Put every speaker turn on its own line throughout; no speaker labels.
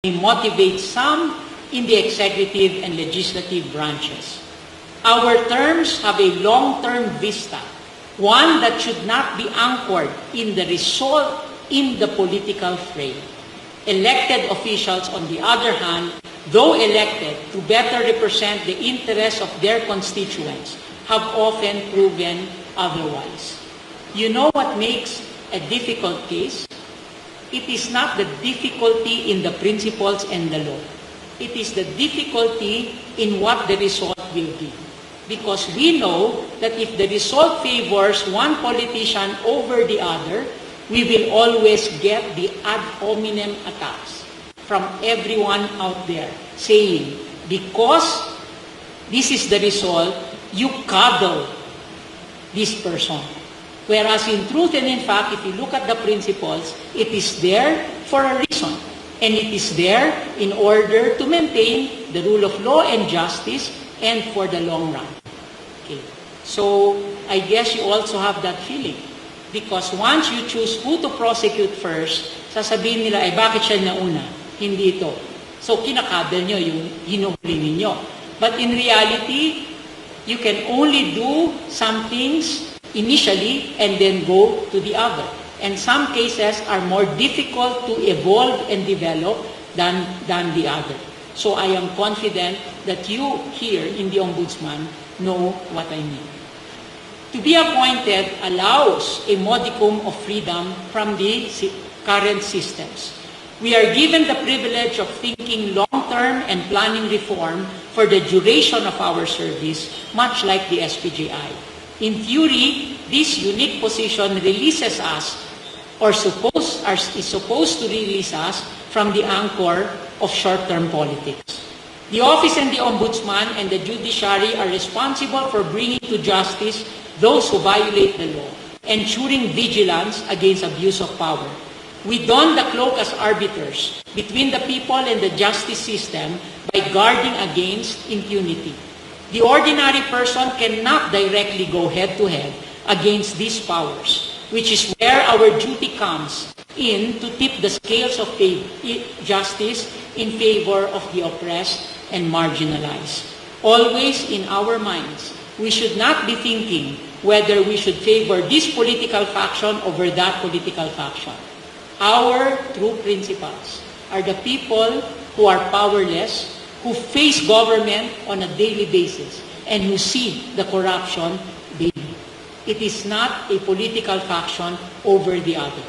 may motivate some in the executive and legislative branches. Our terms have a long-term vista, one that should not be anchored in the result in the political fray. Elected officials, on the other hand, though elected to better represent the interests of their constituents, have often proven otherwise. You know what makes a difficult case? It is not the difficulty in the principles and the law. It is the difficulty in what the result will be. Because we know that if the result favors one politician over the other, we will always get the ad hominem attacks from everyone out there saying, because this is the result, you coddle this person. Whereas in truth and in fact, if you look at the principles, it is there for a reason. And it is there in order to maintain the rule of law and justice and for the long run. Okay. So I guess you also have that feeling. Because once you choose who to prosecute first, sasabihin nila, bakit siya nauna? Hindi ito. So kinakadal nyo yung hinuhuli ninyo. But in reality, you can only do some things initially and then go to the other. And some cases are more difficult to evolve and develop than the other. So I am confident that you here in the Ombudsman know what I mean. To be appointed allows a modicum of freedom from the current systems. We are given the privilege of thinking long-term and planning reform for the duration of our service, much like the SPJI. In theory, this unique position releases us, or is supposed to release us from the anchor of short-term politics. The office and the Ombudsman and the judiciary are responsible for bringing to justice those who violate the law, ensuring vigilance against abuse of power. We don the cloak as arbiters between the people and the justice system by guarding against impunity. The ordinary person cannot directly go head-to-head against these powers, which is where our duty comes in to tip the scales of justice in favor of the oppressed and marginalized. Always in our minds, we should not be thinking whether we should favor this political faction over that political faction. Our true principles are the people who are powerless, who face government on a daily basis, and who see the corruption daily. It is not a political faction over the other.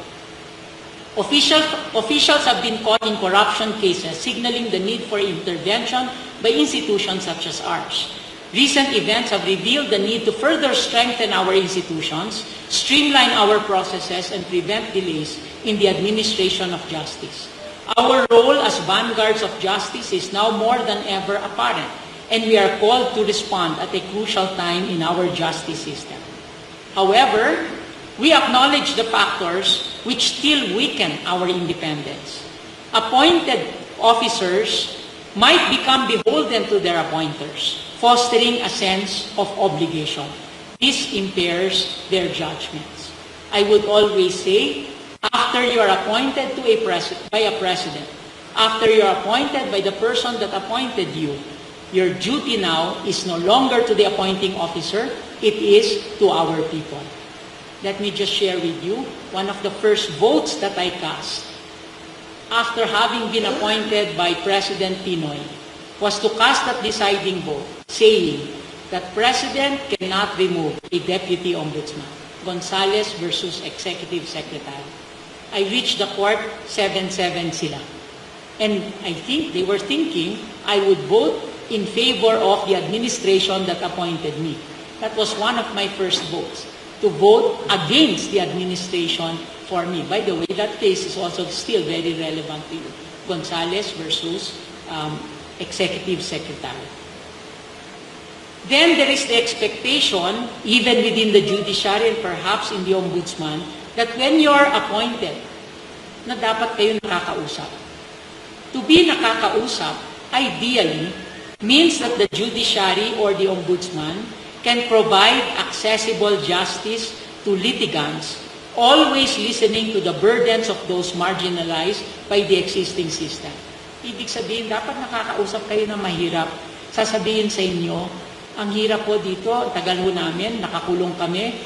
Officials have been caught in corruption cases, signaling the need for intervention by institutions such as ours. Recent events have revealed the need to further strengthen our institutions, streamline our processes, and prevent delays in the administration of justice. Our role as vanguards of justice is now more than ever apparent, and we are called to respond at a crucial time in our justice system. However, we acknowledge the factors which still weaken our independence. Appointed officers might become beholden to their appointers, fostering a sense of obligation. This impairs their judgments. I would always say, after you are appointed by a president, after you are appointed by the person that appointed you, your duty now is no longer to the appointing officer, it is to our people. Let me just share with you one of the first votes that I cast after having been appointed by President Pinoy was to cast that deciding vote, saying that President cannot remove a Deputy Ombudsman. Gonzales versus Executive Secretary. I reached the court, 7-7 sila. And I think they were thinking I would vote in favor of the administration that appointed me. That was one of my first votes, to vote against the administration for me. By the way, that case is also still very relevant to you. Gonzales versus Executive Secretary. Then there is the expectation, even within the judiciary and perhaps in the Ombudsman, that when you are appointed, na dapat kayo nakakausap. To be nakakausap, ideally, means that the judiciary or the Ombudsman can provide accessible justice to litigants, always listening to the burdens of those marginalized by the existing system. Ibig sabihin, dapat nakakausap kayo ng mahirap. Sasabihin sa inyo, ang hirap po dito, ang tagal po namin, nakakulong kami,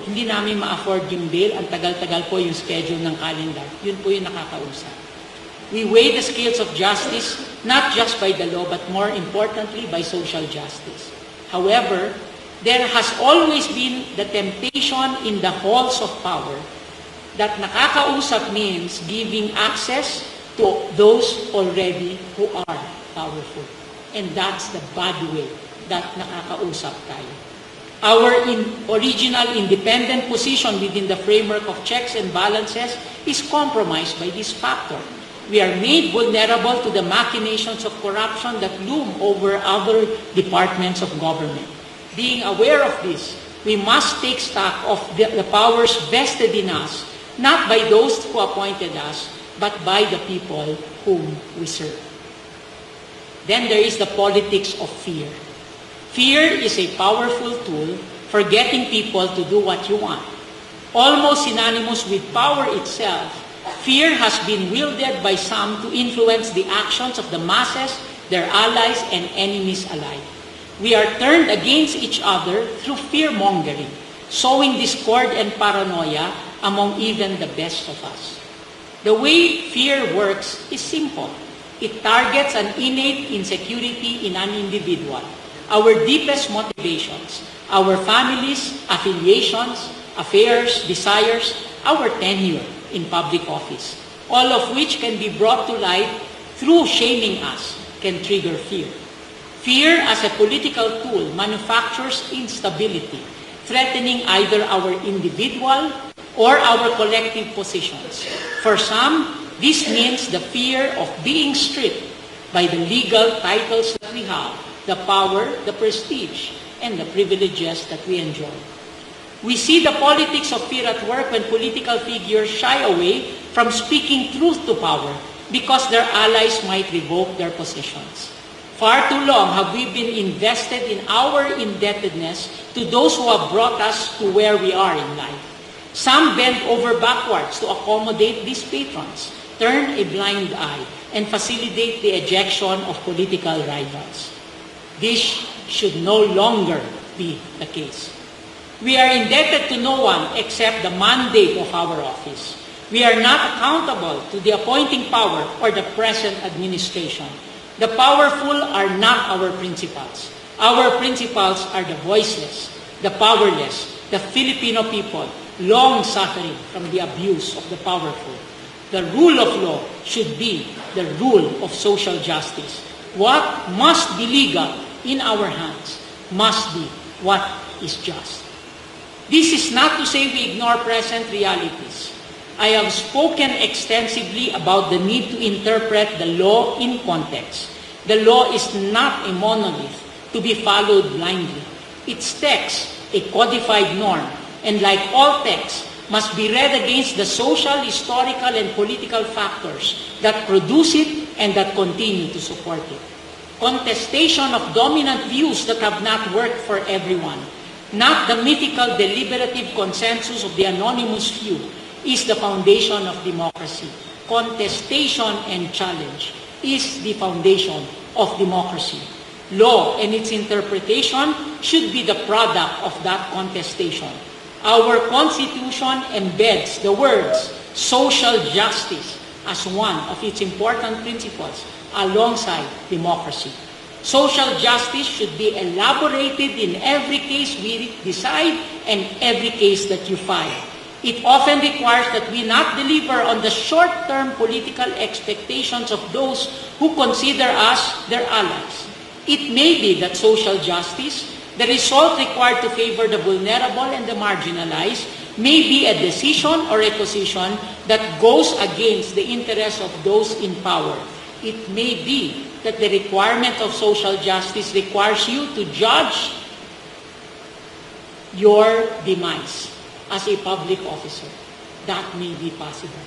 hindi namin ma-afford yung bail, ang tagal-tagal po yung schedule ng calendar. Yun po yung nakakausap. We weigh the scales of justice, not just by the law, but more importantly, by social justice. However, there has always been the temptation in the halls of power that nakakausap means giving access to those already who are powerful. And that's the bad way that nakakausap tayo. Our original independent position within the framework of checks and balances is compromised by this factor. We are made vulnerable to the machinations of corruption that loom over other departments of government. Being aware of this, we must take stock of the powers vested in us, not by those who appointed us, but by the people whom we serve. Then there is the politics of fear. Fear is a powerful tool for getting people to do what you want. Almost synonymous with power itself, fear has been wielded by some to influence the actions of the masses, their allies, and enemies alike. We are turned against each other through fear-mongering, sowing discord and paranoia among even the best of us. The way fear works is simple. It targets an innate insecurity in an individual, our deepest motivations, our families, affiliations, affairs, desires, our tenure in public office, all of which can be brought to light through shaming us, can trigger fear. Fear as a political tool manufactures instability, threatening either our individual or our collective positions. For some, this means the fear of being stripped by the legal titles that we have, the power, the prestige, and the privileges that we enjoy. We see the politics of fear at work when political figures shy away from speaking truth to power because their allies might revoke their positions. Far too long have we been invested in our indebtedness to those who have brought us to where we are in life. Some bend over backwards to accommodate these patrons, turn a blind eye, and facilitate the ejection of political rivals. This should no longer be the case. We are indebted to no one except the mandate of our office. We are not accountable to the appointing power or the present administration. The powerful are not our principals. Our principals are the voiceless, the powerless, the Filipino people, long suffering from the abuse of the powerful. The rule of law should be the rule of social justice. What must be legal in our hands must be what is just. This is not to say we ignore present realities. I have spoken extensively about the need to interpret the law in context. The law is not a monolith to be followed blindly. Its text, a codified norm, and like all texts, must be read against the social, historical, and political factors that produce it and that continue to support it. Contestation of dominant views that have not worked for everyone, not the mythical deliberative consensus of the anonymous few, is the foundation of democracy. Contestation and challenge is the foundation of democracy. Law and its interpretation should be the product of that contestation. Our Constitution embeds the words social justice as one of its important principles alongside democracy. Social justice should be elaborated in every case we decide and every case that you file. It often requires that we not deliver on the short-term political expectations of those who consider us their allies. It may be that social justice, the result required to favor the vulnerable and the marginalized, may be a decision or a position that goes against the interests of those in power. It may be that the requirement of social justice requires you to judge your demise as a public officer. That may be possible.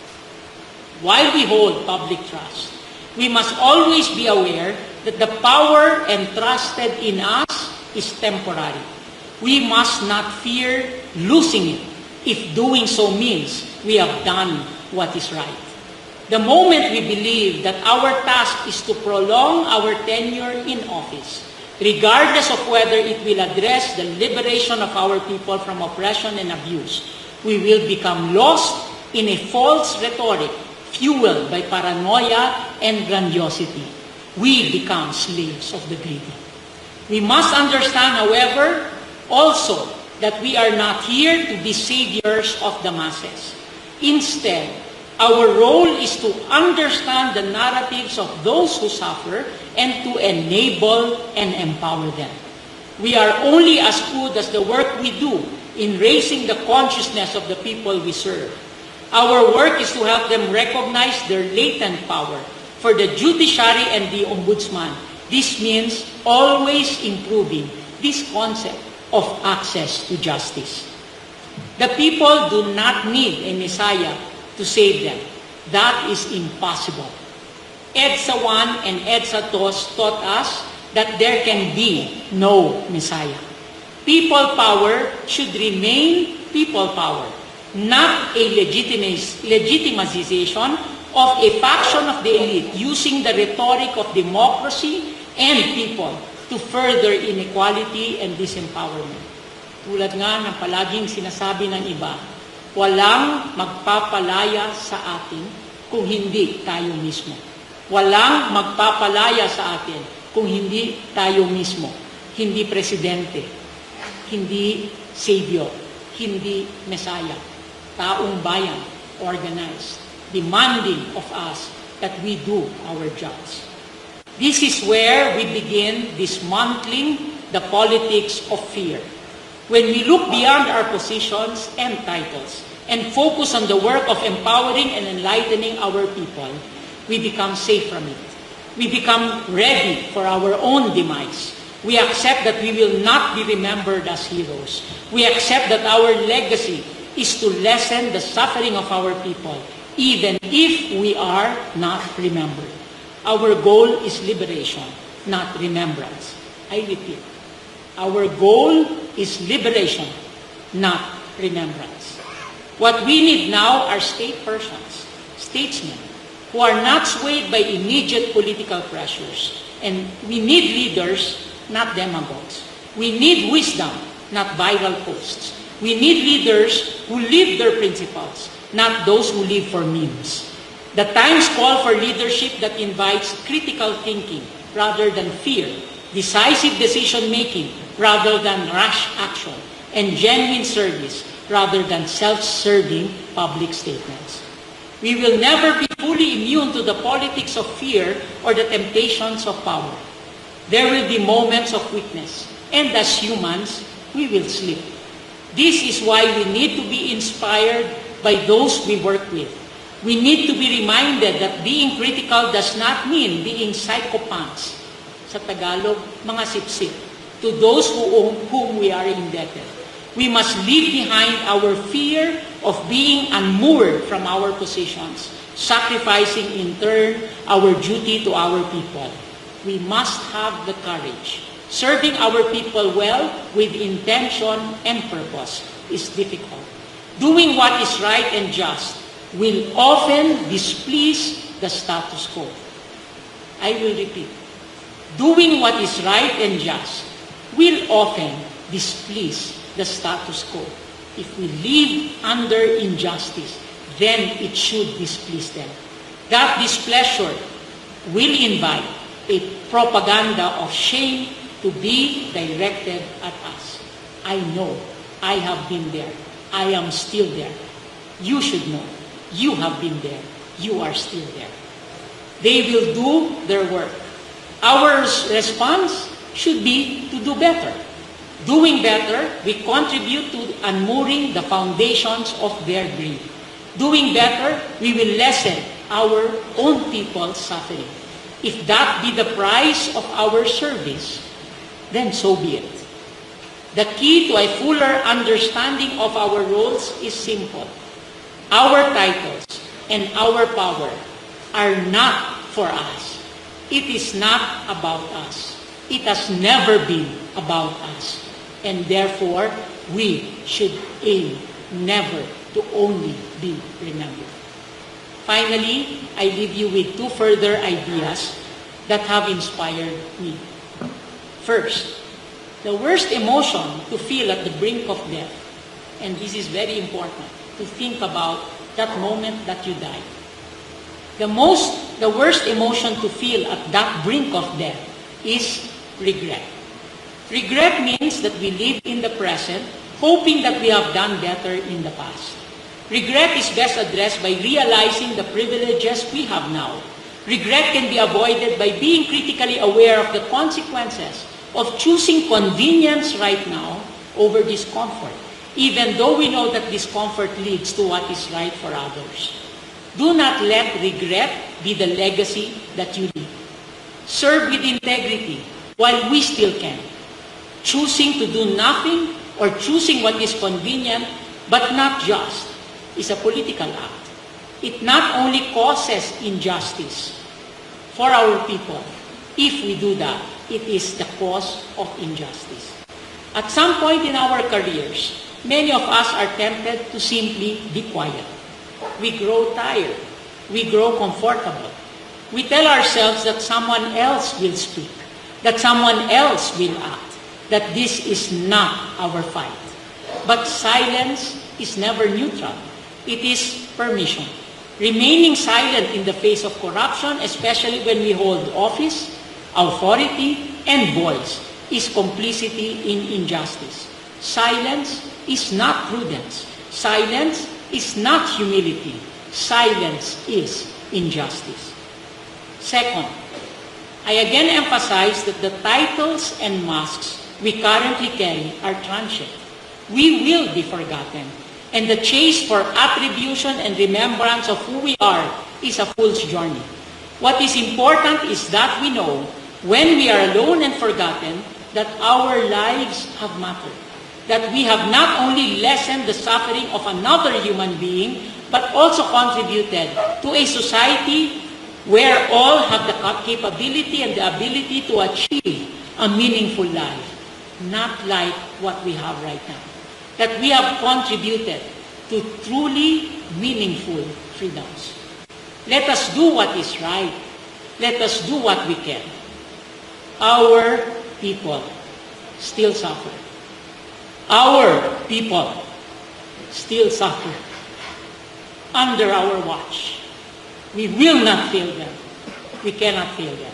While we hold public trust, we must always be aware that the power entrusted in us is temporary. We must not fear losing it if doing so means we have done what is right. The moment we believe that our task is to prolong our tenure in office, regardless of whether it will address the liberation of our people from oppression and abuse, we will become lost in a false rhetoric fueled by paranoia and grandiosity. We become slaves of the greedy. We must understand, however, also that we are not here to be saviors of the masses. Instead, our role is to understand the narratives of those who suffer and to enable and empower them. We are only as good as the work we do in raising the consciousness of the people we serve. Our work is to help them recognize their latent power. For the judiciary and the ombudsman, this means always improving this concept of access to justice. The people do not need a Messiah to save them. That is impossible. EDSA 1 and EDSA 2 taught us that there can be no Messiah. People power should remain people power, not a legitimization of a faction of the elite using the rhetoric of democracy and people to further inequality and disempowerment. Tulad nga ng palaging sinasabi ng iba, walang magpapalaya sa atin kung hindi tayo mismo. Walang magpapalaya sa atin kung hindi tayo mismo. Hindi presidente, hindi savior, hindi Messiah. Taong bayan, organized, demanding of us that we do our jobs. This is where we begin dismantling the politics of fear. When we look beyond our positions and titles and focus on the work of empowering and enlightening our people, we become safe from it. We become ready for our own demise. We accept that we will not be remembered as heroes. We accept that our legacy is to lessen the suffering of our people, even if we are not remembered. Our goal is liberation, not remembrance. I repeat, our goal is liberation, not remembrance. What we need now are state persons, statesmen, who are not swayed by immediate political pressures. And we need leaders, not demagogues. We need wisdom, not viral posts. We need leaders who live their principles, not those who live for memes. The times call for leadership that invites critical thinking rather than fear, decisive decision-making rather than rash action, and genuine service rather than self-serving public statements. We will never be fully immune to the politics of fear or the temptations of power. There will be moments of weakness, and as humans, we will slip. This is why we need to be inspired by those we work with. We need to be reminded that being critical does not mean being psychopaths. Sa Tagalog, mga sipsip, to those whom we are indebted. We must leave behind our fear of being unmoored from our positions, sacrificing in turn our duty to our people. We must have the courage. Serving our people well with intention and purpose is difficult. Doing what is right and just will often displease the status quo. I will repeat. Doing what is right and just will often displease the status quo. If we live under injustice, then it should displease them. That displeasure will invite a propaganda of shame to be directed at us. I know. I have been there. I am still there. You should know. You have been there. You are still there. They will do their work. Our response should be to do better. Doing better, we contribute to unmooring the foundations of their greed. Doing better, we will lessen our own people's suffering. If that be the price of our service, then so be it. The key to a fuller understanding of our roles is simple. Our titles and our power are not for us. It is not about us. It has never been about us. And therefore, we should aim never to only be remembered. Finally, I leave you with two further ideas that have inspired me. First, the worst emotion to feel at the brink of death, and this is very important, to think about that moment that you died. The worst emotion to feel at that brink of death is regret. Regret means that we live in the present, hoping that we have done better in the past. Regret is best addressed by realizing the privileges we have now. Regret can be avoided by being critically aware of the consequences of choosing convenience right now over discomfort, even though we know that discomfort leads to what is right for others. Do not let regret be the legacy that you leave. Serve with integrity while we still can. Choosing to do nothing or choosing what is convenient but not just is a political act. It not only causes injustice for our people. If we do that, it is the cause of injustice. At some point in our careers, many of us are tempted to simply be quiet. We grow tired. We grow comfortable. We tell ourselves that someone else will speak, that someone else will act, that this is not our fight. But silence is never neutral. It is permission. Remaining silent in the face of corruption, especially when we hold office, authority, and voice, is complicity in injustice. Silence is not prudence. Silence is not humility. Silence is injustice. Second, I again emphasize that the titles and masks we currently carry are transient. We will be forgotten, and the chase for attribution and remembrance of who we are is a fool's journey. What is important is that we know, when we are alone and forgotten, that our lives have mattered, that we have not only lessened the suffering of another human being, but also contributed to a society where all have the capability and the ability to achieve a meaningful life, not like what we have right now. That we have contributed to truly meaningful freedoms. Let us do what is right. Let us do what we can. Our people still suffer. Our people still suffer. Under our watch. We will not fail them. We cannot fail them.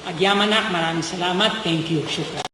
Agyamanak, maraming salamat. Thank you. Shukran.